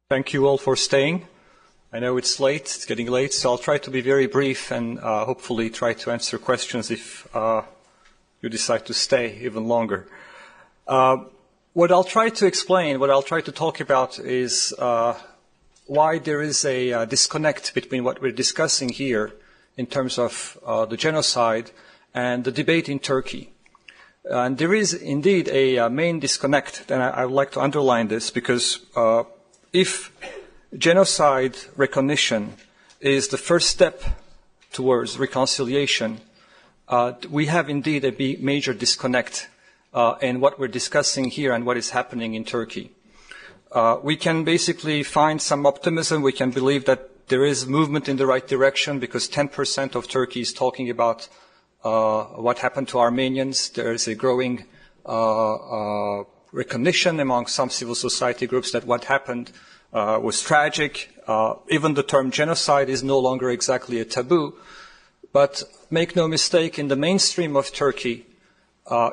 Thank you all for staying. I know it's late, it's getting late, so I'll try to be very brief and hopefully try to answer questions if you decide to stay even longer. What I'll try to explain, what I'll try to talk about is why there is a disconnect between what we're discussing here in terms of the genocide and the debate in Turkey. And there is indeed a main disconnect, and I would like to underline this because if genocide recognition is the first step towards reconciliation, we have indeed a major disconnect in what we're discussing here and what is happening in Turkey. We can basically find some optimism. We can believe that there is movement in the right direction because 10% of Turkey is talking about what happened to Armenians. There is a growing recognition among some civil society groups that what happened was tragic. Even the term genocide is no longer exactly a taboo. But make no mistake, in the mainstream of Turkey,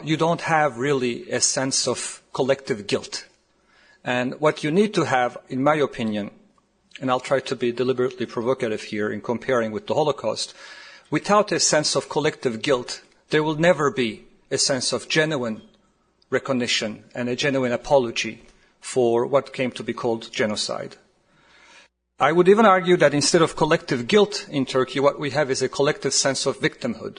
you don't have really a sense of collective guilt. And what you need to have, in my opinion, and I'll try to be deliberately provocative here in comparing with the Holocaust, without a sense of collective guilt, there will never be a sense of genuine recognition and a genuine apology for what came to be called genocide. I would even argue that instead of collective guilt in Turkey, what we have is a collective sense of victimhood.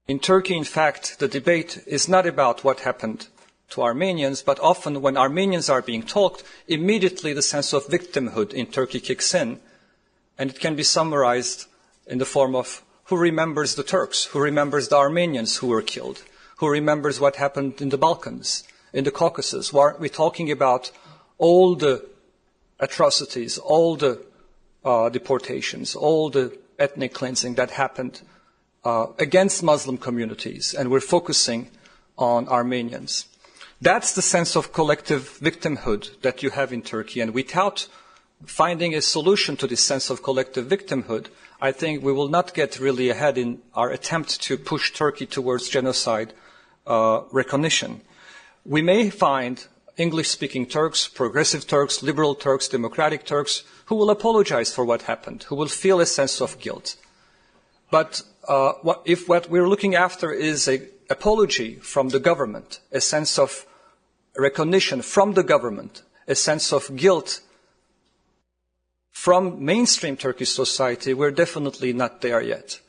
In Turkey, in fact, the debate is not about what happened to Armenians, but often when Armenians are being talked, immediately the sense of victimhood in Turkey kicks in, and it can be summarized in the form of who remembers the Turks, who remembers the Armenians who were killed, who remembers what happened in the Balkans, in the Caucasus. Aren't we talking about all the atrocities, all the deportations, all the ethnic cleansing that happened against Muslim communities, and we're focusing on Armenians. That's the sense of collective victimhood that you have in Turkey, and without finding a solution to this sense of collective victimhood, I think we will not get really ahead in our attempt to push Turkey towards genocide recognition. We may find English-speaking Turks, progressive Turks, liberal Turks, democratic Turks, who will apologize for what happened, who will feel a sense of guilt. But if what we're looking after is an apology from the government, a sense of recognition from the government, a sense of guilt from mainstream Turkish society, we're definitely not there yet.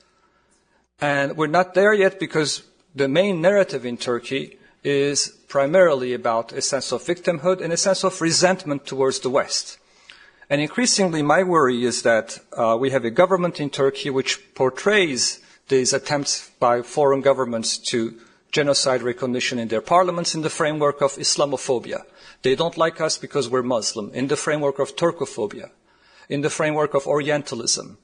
And we're not there yet because the main narrative in Turkey is primarily about a sense of victimhood and a sense of resentment towards the West. And increasingly, my worry is that we have a government in Turkey which portrays these attempts by foreign governments to genocide recognition in their parliaments in the framework of Islamophobia. They don't like us because we're Muslim, in the framework of Turkophobia, in the framework of Orientalism.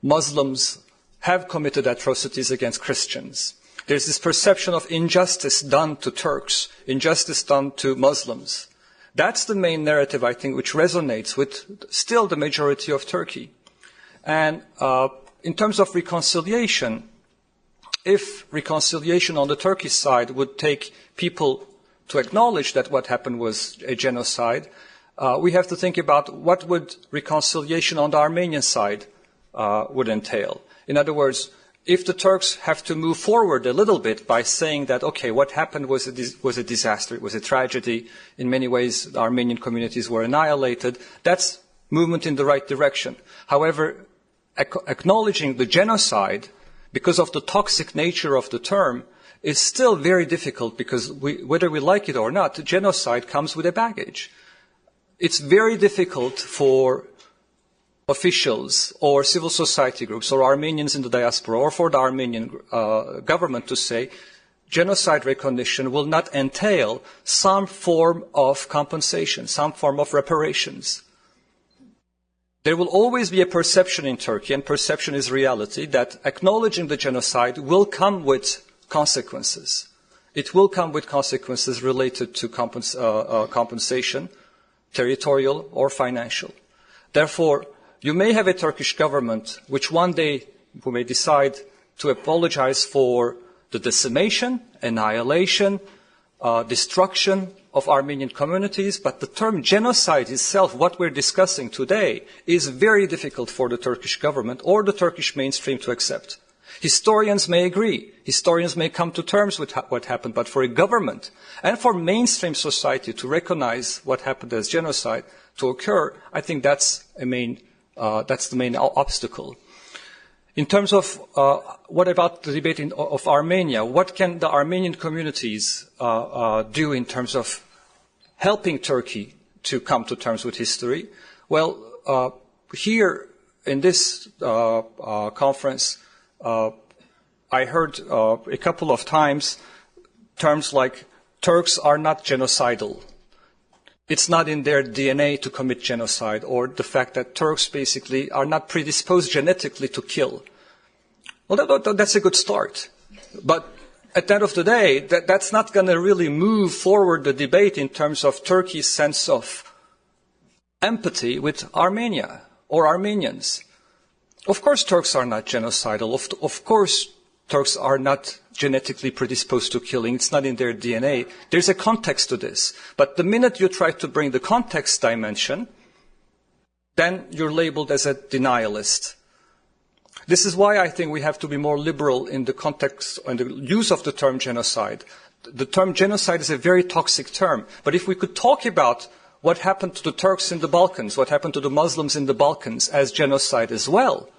Muslims have committed atrocities against Christians. There's this perception of injustice done to Turks, injustice done to Muslims. That's the main narrative, I think, which resonates with still the majority of Turkey. And in terms of reconciliation, if reconciliation on the Turkish side would take people to acknowledge that what happened was a genocide, we have to think about what would reconciliation on the Armenian side would entail. In other words, if the Turks have to move forward a little bit by saying that, okay, what happened was a disaster, it was a tragedy, in many ways the Armenian communities were annihilated, that's movement in the right direction. However, acknowledging the genocide, because of the toxic nature of the term, is still very difficult because whether we like it or not, genocide comes with a baggage. It's very difficult for officials or civil society groups or Armenians in the diaspora or for the Armenian government to say genocide recognition will not entail some form of compensation, some form of reparations. There will always be a perception in Turkey, and perception is reality, that acknowledging the genocide will come with consequences. It will come with consequences related to compensation, territorial or financial. Therefore, you may have a Turkish government which one day may decide to apologize for the decimation, annihilation, destruction of Armenian communities, but the term genocide itself, what we're discussing today, is very difficult for the Turkish government or the Turkish mainstream to accept. Historians may agree, historians may come to terms with what happened, but for a government and for mainstream society to recognize what happened as genocide to occur, I think that's the main obstacle. In terms of what about the debate of Armenia, what can the Armenian communities do in terms of helping Turkey to come to terms with history? Well, here in this conference, I heard a couple of times terms like Turks are not genocidal. It's not in their DNA to commit genocide, or the fact that Turks basically are not predisposed genetically to kill. Well, that's a good start. But at the end of the day, that's not going to really move forward the debate in terms of Turkey's sense of empathy with Armenia or Armenians. Of course, Turks are not genocidal. Of course, Turks are not genetically predisposed to killing. It's not in their DNA. There's a context to this. But the minute you try to bring the context dimension, then you're labeled as a denialist. This is why I think we have to be more liberal in the context and the use of the term genocide. The term genocide is a very toxic term. But if we could talk about what happened to the Turks in the Balkans, what happened to the Muslims in the Balkans as genocide as well,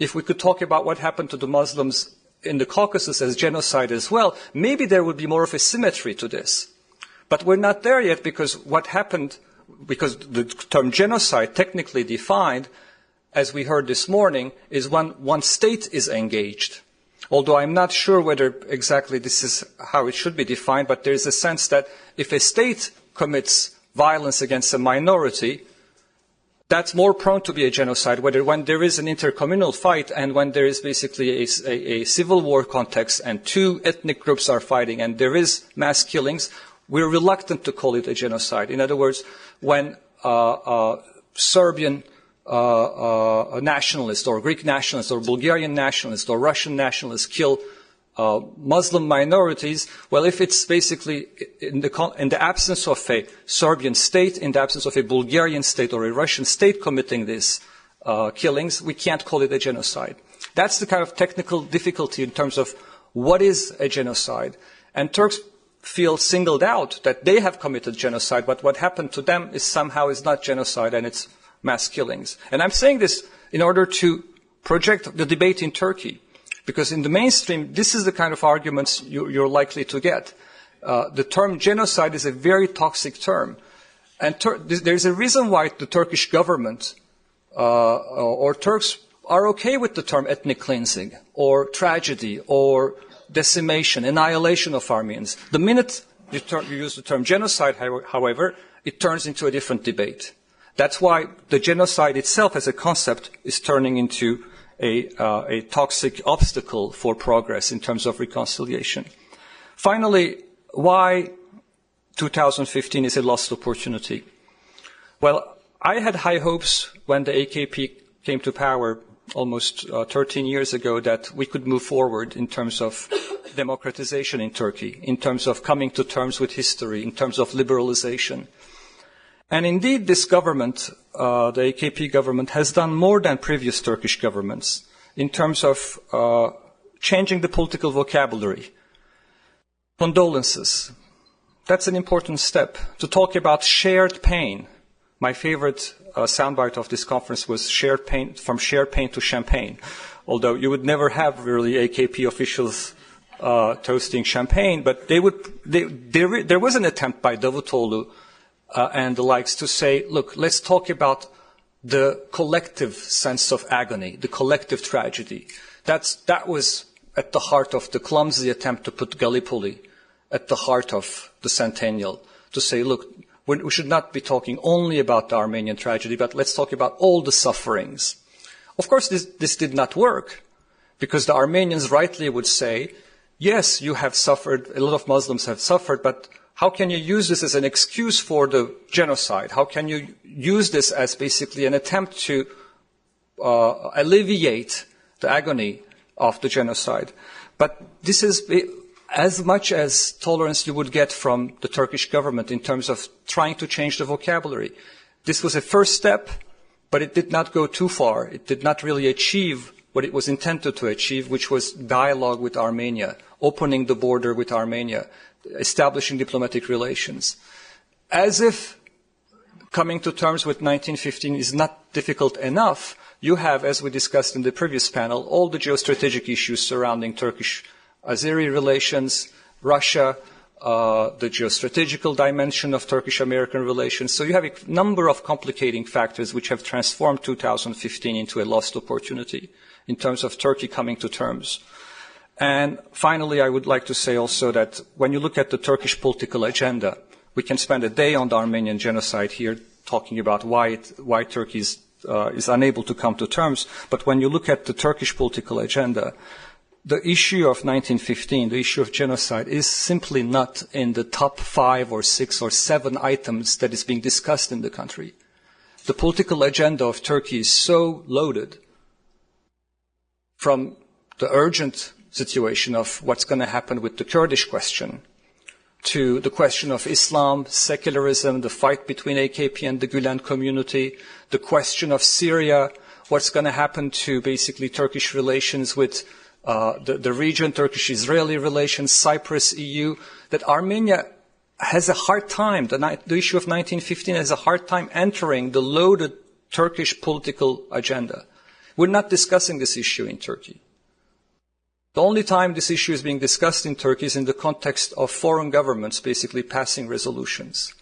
if we could talk about what happened to the Muslims in the Caucasus as genocide as well, maybe there would be more of a symmetry to this. But we're not there yet because what happened, because the term genocide, technically defined, as we heard this morning, is when one state is engaged. Although I'm not sure whether exactly this is how it should be defined, but there is a sense that if a state commits violence against a minority, that's more prone to be a genocide, whether when there is an intercommunal fight and when there is basically a civil war context and two ethnic groups are fighting and there is mass killings, we're reluctant to call it a genocide. In other words, when Serbian nationalists or Greek nationalists or Bulgarian nationalists or Russian nationalists kill Muslim minorities, well, if it's basically in the absence of a Serbian state, in the absence of a Bulgarian state or a Russian state committing these killings, we can't call it a genocide. That's the kind of technical difficulty in terms of what is a genocide. And Turks feel singled out that they have committed genocide, but what happened to them is not genocide and it's mass killings. And I'm saying this in order to project the debate in Turkey. Because in the mainstream, this is the kind of arguments you're likely to get. The term genocide is a very toxic term. And there's a reason why the Turkish government or Turks are okay with the term ethnic cleansing or tragedy or decimation, annihilation of Armenians. The minute you use the term genocide, however, it turns into a different debate. That's why the genocide itself as a concept is turning into a toxic obstacle for progress in terms of reconciliation. Finally, why 2015 is a lost opportunity? Well, I had high hopes when the AKP came to power almost 13 years ago that we could move forward in terms of democratization in Turkey, in terms of coming to terms with history, in terms of liberalization. And indeed, this government, the AKP government, has done more than previous Turkish governments in terms of changing the political vocabulary. Condolences. That's an important step. To talk about shared pain. My favorite soundbite of this conference was shared pain, from shared pain to champagne. Although you would never have really AKP officials toasting champagne, but there was an attempt by Davutoglu and the likes to say, look, let's talk about the collective sense of agony, the collective tragedy. That was at the heart of the clumsy attempt to put Gallipoli at the heart of the centennial, to say, look, we should not be talking only about the Armenian tragedy, but let's talk about all the sufferings. Of course, this did not work, because the Armenians rightly would say, yes, you have suffered, a lot of Muslims have suffered, but how can you use this as an excuse for the genocide? How can you use this as basically an attempt to alleviate the agony of the genocide? But this is, as much as tolerance you would get from the Turkish government in terms of trying to change the vocabulary. This was a first step, but it did not go too far. It did not really achieve what it was intended to achieve, which was dialogue with Armenia, opening the border with Armenia, establishing diplomatic relations. As if coming to terms with 1915 is not difficult enough, you have, as we discussed in the previous panel, all the geostrategic issues surrounding Turkish-Azeri relations, Russia, the geostrategical dimension of Turkish-American relations. So you have a number of complicating factors which have transformed 2015 into a lost opportunity in terms of Turkey coming to terms. And finally, I would like to say also that when you look at the Turkish political agenda, we can spend a day on the Armenian genocide here talking about why Turkey is unable to come to terms. But when you look at the Turkish political agenda, the issue of 1915, the issue of genocide, is simply not in the top 5 or 6 or 7 items that is being discussed in the country. The political agenda of Turkey is so loaded, from the urgent situation of what's going to happen with the Kurdish question, to the question of Islam, secularism, the fight between AKP and the Gülen community, the question of Syria, what's going to happen to basically Turkish relations with the region, Turkish-Israeli relations, Cyprus, EU, that Armenia has a hard time, the issue of 1915 has a hard time entering the loaded Turkish political agenda. We're not discussing this issue in Turkey. The only time this issue is being discussed in Turkey is in the context of foreign governments basically passing resolutions.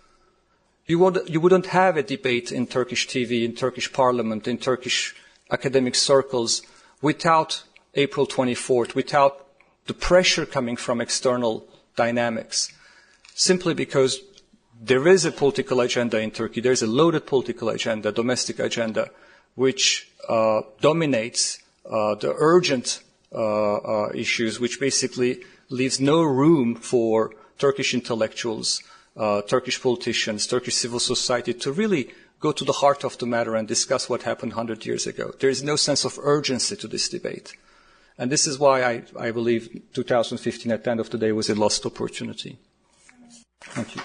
You wouldn't have a debate in Turkish TV, in Turkish parliament, in Turkish academic circles without April 24th, without the pressure coming from external dynamics, simply because there is a political agenda in Turkey, there is a loaded political agenda, domestic agenda, which dominates the urgent issues, which basically leaves no room for Turkish intellectuals, Turkish politicians, Turkish civil society to really go to the heart of the matter and discuss what happened 100 years ago. There is no sense of urgency to this debate. And this is why I believe 2015 at the end of the day was a lost opportunity. Thank you.